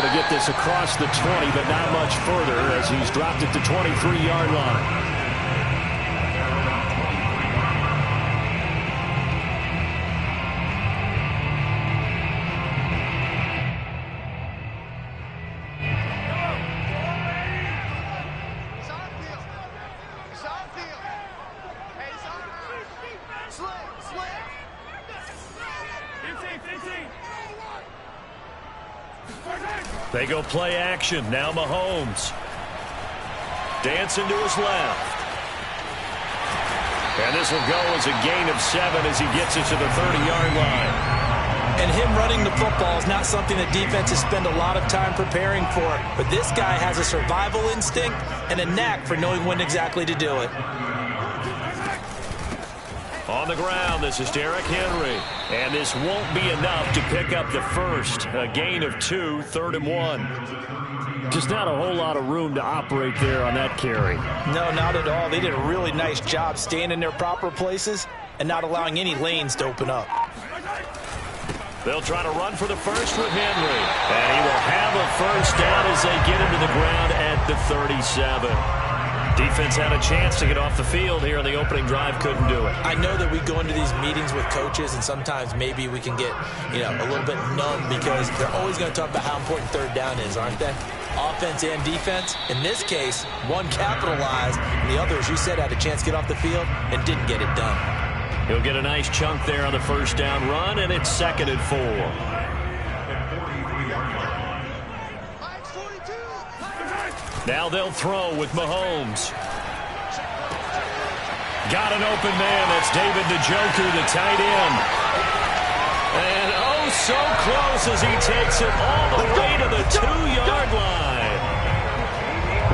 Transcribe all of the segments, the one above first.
to get this across the 20, but not much further as he's dropped it to 23-yard line. They go play action. Now Mahomes. Dancing to his left. And this will go as a gain of 7 as he gets it to the 30-yard line. And him running the football is not something that defenses spend a lot of time preparing for. But this guy has a survival instinct and a knack for knowing when exactly to do it. On the ground, this is Derrick Henry. And this won't be enough to pick up the first. A gain of 2, 3rd and 1. Just not a whole lot of room to operate there on that carry. No, not at all. They did a really nice job staying in their proper places and not allowing any lanes to open up. They'll try to run for the first with Henry. And he will have a first down as they get him to the ground at the 37. Defense had a chance to get off the field here on the opening drive, couldn't do it. I know that we go into these meetings with coaches, and sometimes maybe we can get, a little bit numb because they're always going to talk about how important third down is, aren't they? Offense and defense. In this case, one capitalized, and the other, as you said, had a chance to get off the field and didn't get it done. He'll get a nice chunk there on the first down run, and it's 2nd and 4. Now they'll throw with Mahomes. Got an open man. That's David Njoku, the tight end. And oh, so close as he takes it all the way to the 2-yard line.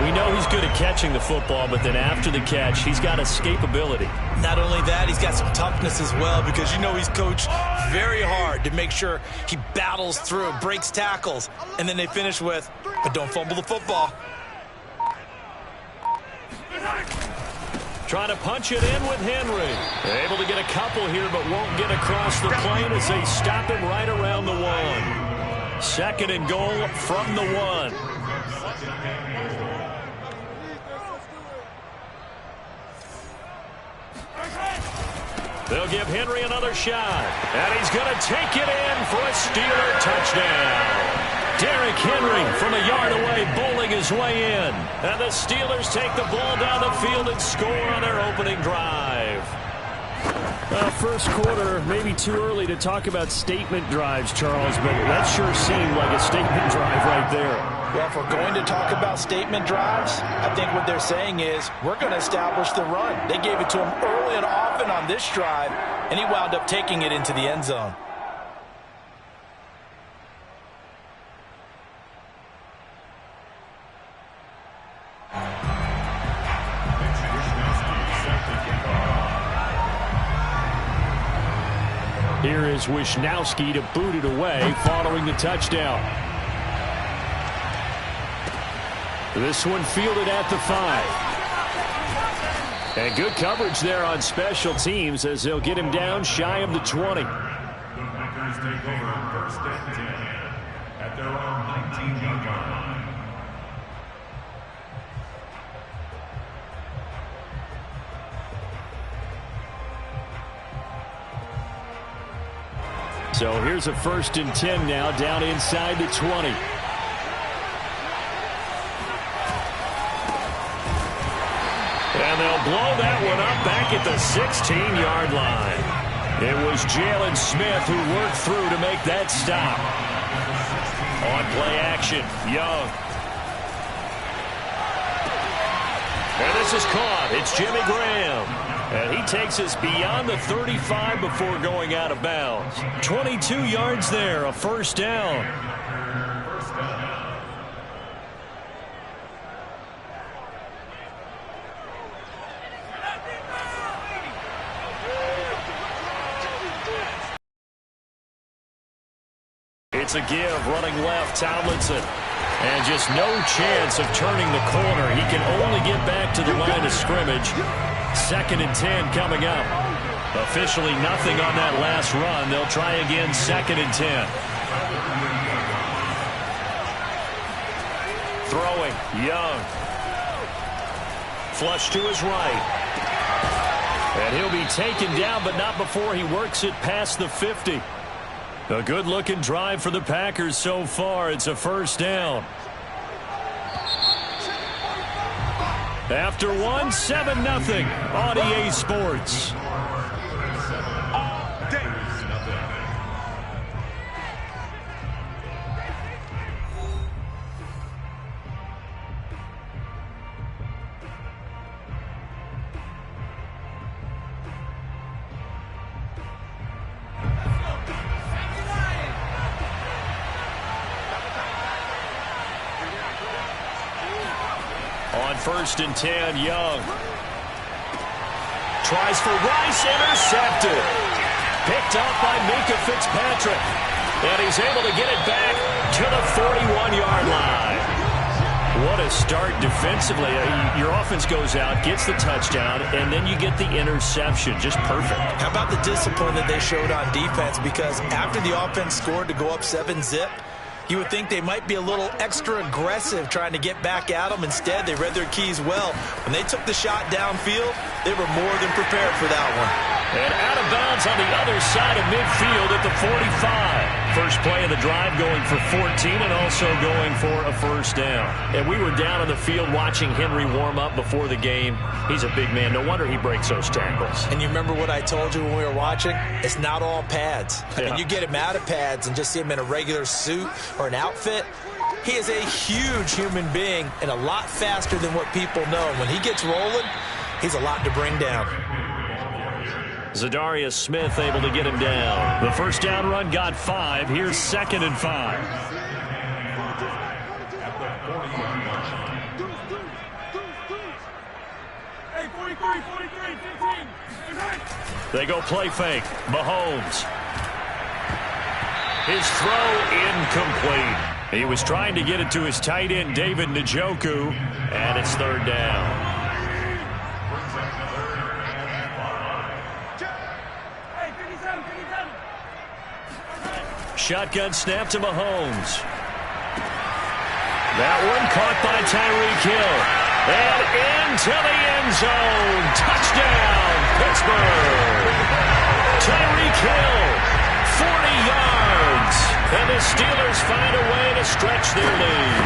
We know he's good at catching the football, but then after the catch, he's got escapability. Not only that, he's got some toughness as well because he's coached very hard to make sure he battles through, breaks tackles, and then they finish with, but don't fumble the football. Trying to punch it in with Henry. Able to get a couple here, but won't get across the plane as they stop him right around the 1. 2nd and goal from the 1. They'll give Henry another shot. And he's going to take it in for a Steeler touchdown. Derrick Henry from a yard away bowling his way in. And the Steelers take the ball down the field and score on their opening drive. First quarter, maybe too early to talk about statement drives, Charles, but that sure seemed like a statement drive right there. Well, if we're going to talk about statement drives, I think what they're saying is we're going to establish the run. They gave it to him early and often on this drive, and he wound up taking it into the end zone. Here is Wisnowski to boot it away following the touchdown. This one fielded at the 5. And good coverage there on special teams as they'll get him down shy of the 20. Packers take over 1st and 10 at their own 19-yard line. So here's a 1st and 10 now down inside the 20. And they'll blow that one up back at the 16-yard line. It was Jalen Smith who worked through to make that stop. On play action, Young. And this is caught. It's Jimmy Graham. And he takes us beyond the 35 before going out of bounds. 22 yards there, a first down. It's a give, running left, Tomlinson. And just no chance of turning the corner. He can only get back to the line of scrimmage. 2nd and 10 coming up. Officially nothing on that last run. They'll try again 2nd and 10. Throwing, Young. Flush to his right. And he'll be taken down, but not before he works it past the 50. A good-looking drive for the Packers so far. It's a first down. After one, 7-0 on EA Sports. On 1st and 10, Young. Tries for Rice, intercepted. Picked up by Minka Fitzpatrick. And he's able to get it back to the 41-yard line. What a start defensively. Your offense goes out, gets the touchdown, and then you get the interception. Just perfect. How about the discipline that they showed on defense? Because after the offense scored to go up 7-zip, you would think they might be a little extra aggressive trying to get back at them. Instead, they read their keys well. When they took the shot downfield, they were more than prepared for that one. And out of bounds on the other side of midfield at the 45. First play of the drive going for 14 and also going for a first down. And we were down on the field watching Henry warm up before the game. He's a big man. No wonder he breaks those tackles. And you remember what I told you when we were watching? It's not all pads. I mean, you get him out of pads and just see him in a regular suit or an outfit. He is a huge human being and a lot faster than what people know. When he gets rolling, he's a lot to bring down. Zadarius Smith able to get him down. The first down run got 5. Here's 2nd and 5. They go play fake. Mahomes. His throw incomplete. He was trying to get it to his tight end, David Njoku, and it's 3rd down. Shotgun snap to Mahomes. That one caught by Tyreek Hill. And into the end zone. Touchdown, Pittsburgh. Tyreek Hill, 40 yards. And the Steelers find a way to stretch their lead.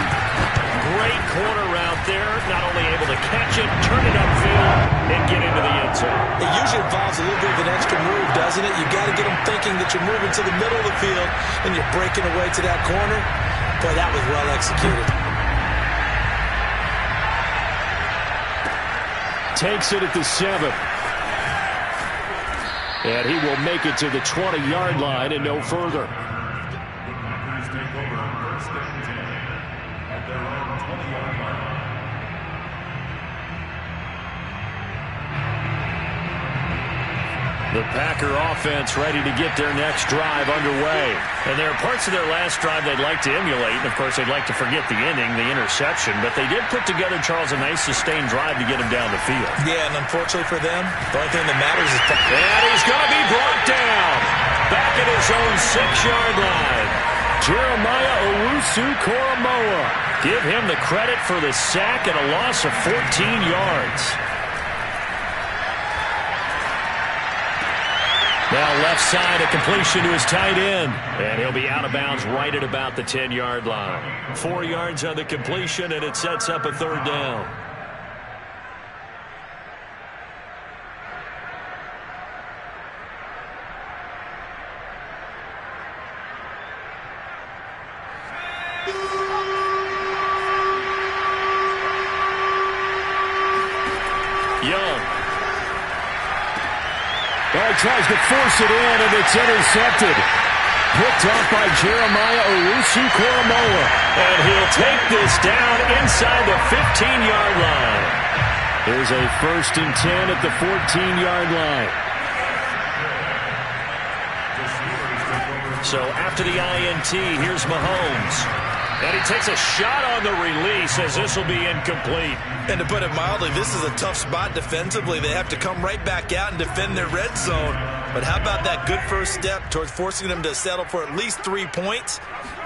Great corner route there. Not only able to catch it, turn it upfield, and get into the end zone. It usually involves a little bit of an extra move, doesn't it? You got to get them thinking that you're moving to the middle of the field and you're breaking away to that corner. Boy, that was well executed. Takes it at the 7. And he will make it to the 20-yard line and no further. Packers take over 1st and 10 at their own 20-yard line. The Packer offense ready to get their next drive underway. And there are parts of their last drive they'd like to emulate. And, of course, they'd like to forget the inning, the interception. But they did put together, Charles, a nice sustained drive to get him down the field. Yeah, and unfortunately for them, the only thing that matters is... And he's going to be brought down. Back at his own 6-yard line. Jeremiah Owusu-Koramoah. Give him the credit for the sack and a loss of 14 yards. Now left side, a completion to his tight end. And he'll be out of bounds right at about the 10-yard line. 4 yards on the completion, and it sets up a 3rd down. Young. Well, he tries to force it in, and it's intercepted. Picked off by Jeremiah Owusu-Koramoah. And he'll take this down inside the 15-yard line. There's a 1st and 10 at the 14-yard line. So after the INT, here's Mahomes. And he takes a shot on the release as this will be incomplete. And to put it mildly, this is a tough spot defensively. They have to come right back out and defend their red zone. But how about that good first step towards forcing them to settle for at least 3 points?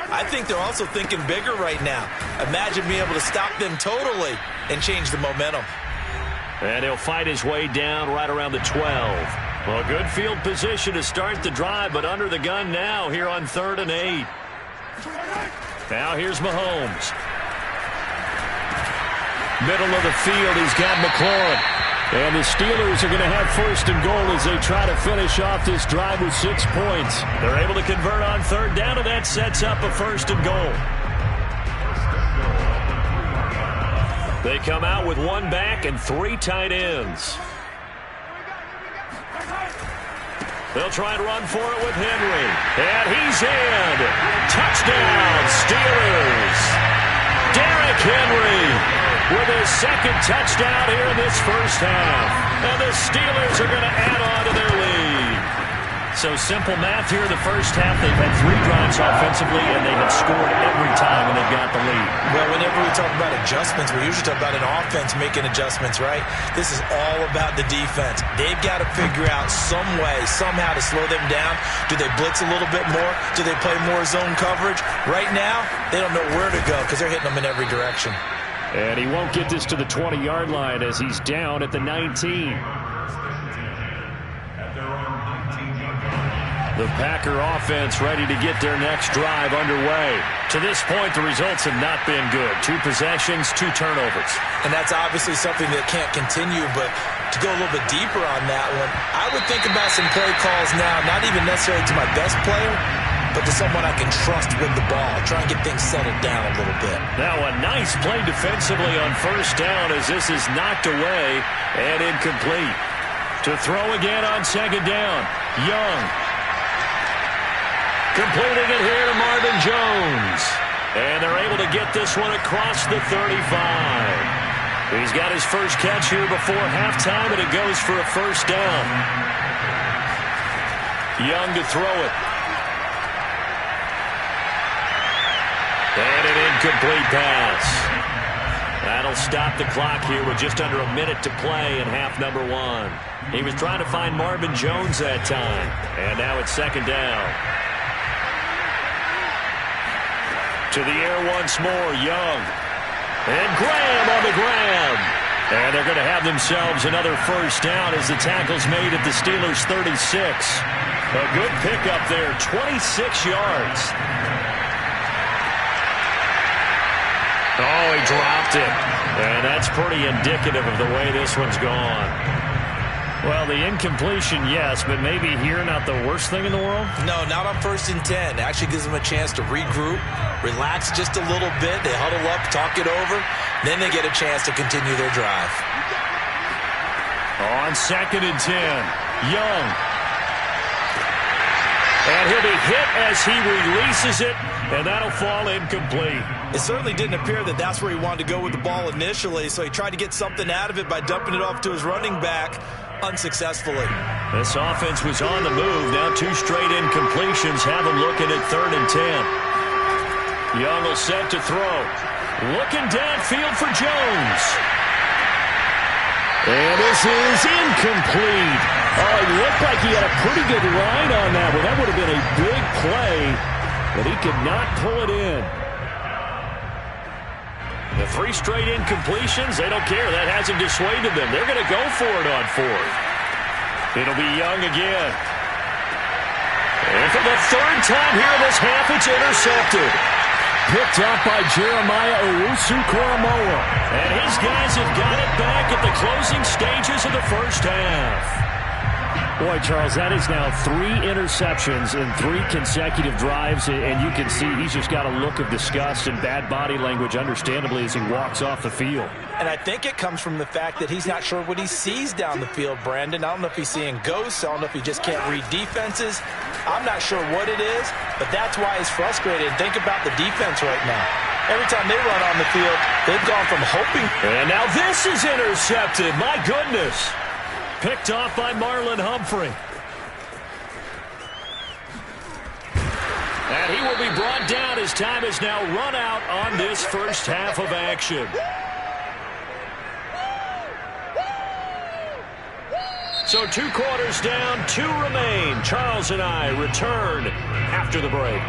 I think they're also thinking bigger right now. Imagine being able to stop them totally and change the momentum. And he'll fight his way down right around the 12. Well, good field position to start the drive, but under the gun now here on 3rd and 8. Now here's Mahomes. Middle of the field, he's got McLaurin. And the Steelers are going to have 1st and goal as they try to finish off this drive with 6 points. They're able to convert on 3rd down, and that sets up a 1st and goal. They come out with 1 back and 3 tight ends. They'll try and run for it with Henry. And he's in. Touchdown, Steelers. Derrick Henry with his 2nd touchdown here in this first half. And the Steelers are going to add on to their lead. So simple math here in the first half. They've had 3 drives offensively, and they have scored every time when they've got the lead. Well, whenever we talk about adjustments, we usually talk about an offense making adjustments, right? This is all about the defense. They've got to figure out some way, somehow to slow them down. Do they blitz a little bit more? Do they play more zone coverage? Right now, they don't know where to go because they're hitting them in every direction. And he won't get this to the 20-yard line as he's down at the 19. The Packer offense ready to get their next drive underway. To this point, the results have not been good. 2 possessions, 2 turnovers. And that's obviously something that can't continue, but to go a little bit deeper on that one, I would think about some play calls now, not even necessarily to my best player, but to someone I can trust with the ball. Try and get things settled down a little bit. Now a nice play defensively on 1st down as this is knocked away and incomplete. To throw again on 2nd down, Young. Completing it here to Marvin Jones. And they're able to get this one across the 35. He's got his first catch here before halftime, and it goes for a 1st down. Young to throw it. And an incomplete pass. That'll stop the clock here with just under a minute to play in half number 1. He was trying to find Marvin Jones that time. And now it's 2nd down. To the air once more, Young. And Graham on the grab. And they're going to have themselves another 1st down as the tackle's made at the Steelers' 36. A good pickup there, 26 yards. Oh, he dropped it. And that's pretty indicative of the way this one's gone. Well, the incompletion, yes, but maybe here not the worst thing in the world? No, not on 1st and 10. It actually gives them a chance to regroup, relax just a little bit. They huddle up, talk it over. Then they get a chance to continue their drive. On 2nd and 10, Young. And he'll be hit as he releases it, and that'll fall incomplete. It certainly didn't appear that that's where he wanted to go with the ball initially, so he tried to get something out of it by dumping it off to his running back unsuccessfully. This offense was on the move. Now 2 straight incompletions have him looking at 3rd and 10. Young will set to throw. Looking downfield for Jones. And this is incomplete. Oh, it looked like he had a pretty good line on that one. That would have been a big play, but he could not pull it in. The 3 straight incompletions, they don't care. That hasn't dissuaded them. They're going to go for it on 4th. It'll be Young again. And for the 3rd time here in this half, it's intercepted. Picked up by Jeremiah Owusu-Koramoah. And his guys have got it back at the closing stages of the first half. Boy, Charles, that is now 3 interceptions in 3 consecutive drives, and you can see he's just got a look of disgust and bad body language, understandably, as he walks off the field. And I think it comes from the fact that he's not sure what he sees down the field, Brandon. I don't know if he's seeing ghosts. I don't know if he just can't read defenses. I'm not sure what it is, but that's why he's frustrated. Think about the defense right now. Every time they run on the field, they've gone from hoping. And now this is intercepted. My goodness. Picked off by Marlon Humphrey. And he will be brought down as time is now run out on this first half of action. So 2 quarters down, 2 remain. Charles and I return after the break.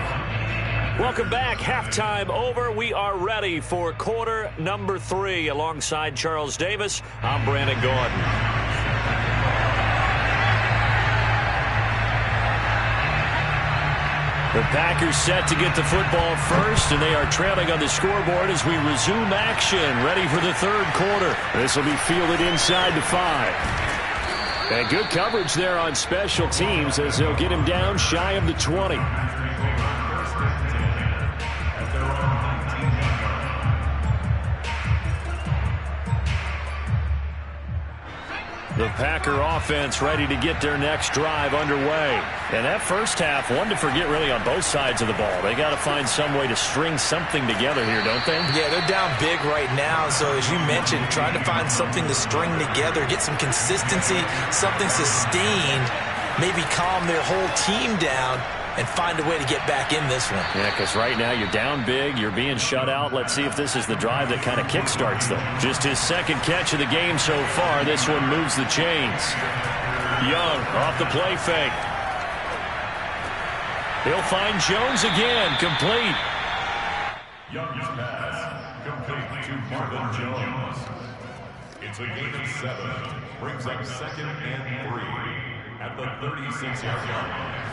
Welcome back. Halftime over. We are ready for quarter number 3. Alongside Charles Davis, I'm Brandon Gordon. The Packers set to get the football first, and they are trailing on the scoreboard as we resume action, ready for the third quarter. This will be fielded inside the 5. And good coverage there on special teams as they'll get him down shy of the 20. The Packer offense ready to get their next drive underway. And that first half, one to forget really on both sides of the ball. They got to find some way to string something together here, don't they? Yeah, they're down big right now. So as you mentioned, trying to find something to string together, get some consistency, something sustained, maybe calm their whole team down and find a way to get back in this one. Yeah, because right now you're down big, you're being shut out. Let's see if this is the drive that kind of kickstarts them. Just his second catch of the game so far. This one moves the chains. Young off the play fake. He'll find Jones again, complete. Young's pass, complete to Marvin Jones. It's a gain of 7. Brings up 2nd and 3 at the 36-yard line.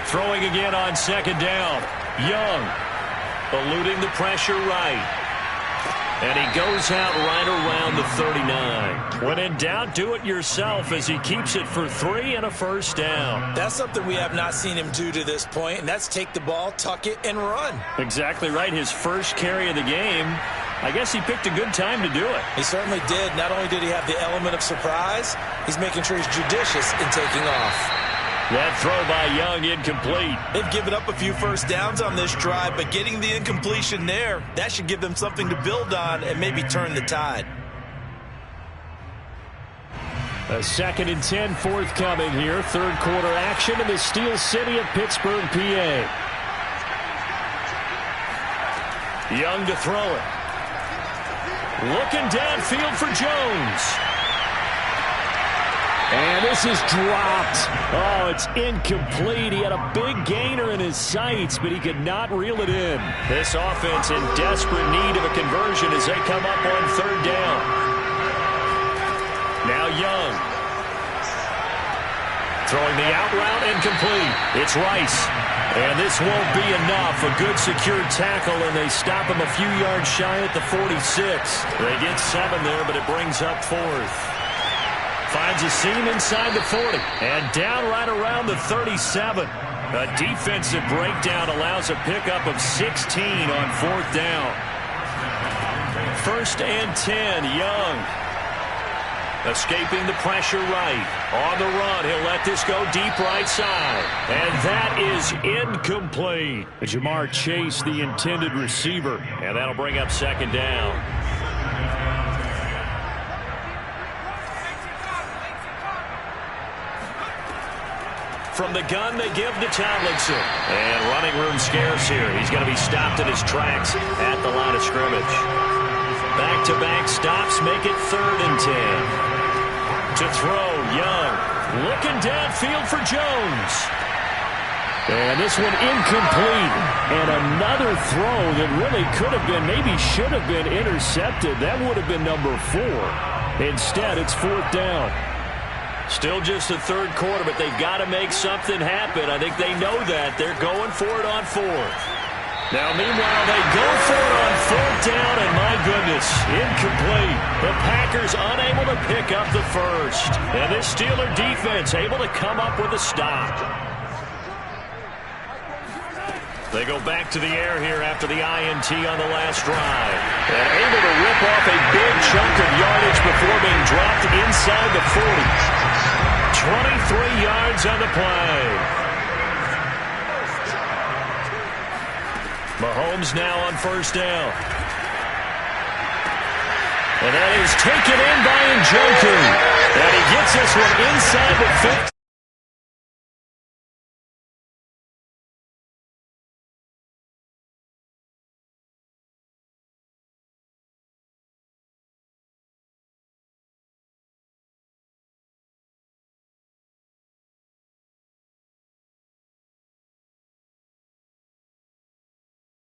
Throwing again on second down. Young eluding the pressure right. And he goes out right around the 39. When in doubt, do it yourself as he keeps it for 3 and a first down. That's something we have not seen him do to this point, and that's take the ball, tuck it, and run. Exactly right. His first carry of the game. I guess he picked a good time to do it. He certainly did. Not only did he have the element of surprise, he's making sure he's judicious in taking off. That throw by Young incomplete. They've given up a few first downs on this drive, but getting the incompletion there, that should give them something to build on and maybe turn the tide. A 2nd and 10 forthcoming here. Third quarter action in the Steel City of Pittsburgh, PA. Young to throw it. Looking downfield for Jones. And this is dropped. Oh, it's incomplete. He had a big gainer in his sights, but he could not reel it in. This offense in desperate need of a conversion as they come up on third down. Now Young. Throwing the out route incomplete. It's Rice. And this won't be enough. A good secure tackle, and they stop him a few yards shy at the 46. They get 7 there, but it brings up 4th. Finds a seam inside the 40. And down right around the 37. A defensive breakdown allows a pickup of 16 on 4th down. 1st and 10, Young. Escaping the pressure right. On the run, he'll let this go deep right side. And that is incomplete. Jamar Chase, the intended receiver. And that'll bring up 2nd down. From the gun, they give to Tomlinson. And running room scarce here. He's going to be stopped in his tracks at the line of scrimmage. Back-to-back stops make it 3rd and 10. To throw, Young. Looking downfield for Jones. And this one incomplete. And another throw that really could have been, maybe should have been intercepted. That would have been number 4. Instead, it's 4th down. Still just the third quarter, but they've got to make something happen. I think they know that. They're going for it on 4th. Now, meanwhile, they go for it on 4th down, and my goodness, incomplete. The Packers unable to pick up the first. And this Steeler defense able to come up with a stop. They go back to the air here after the INT on the last drive. And able to rip off a big chunk of yardage before being dropped inside the 40. 23 yards on the play. Mahomes now on 1st down. And that is taken in by Njoku. And he gets this one inside the 50.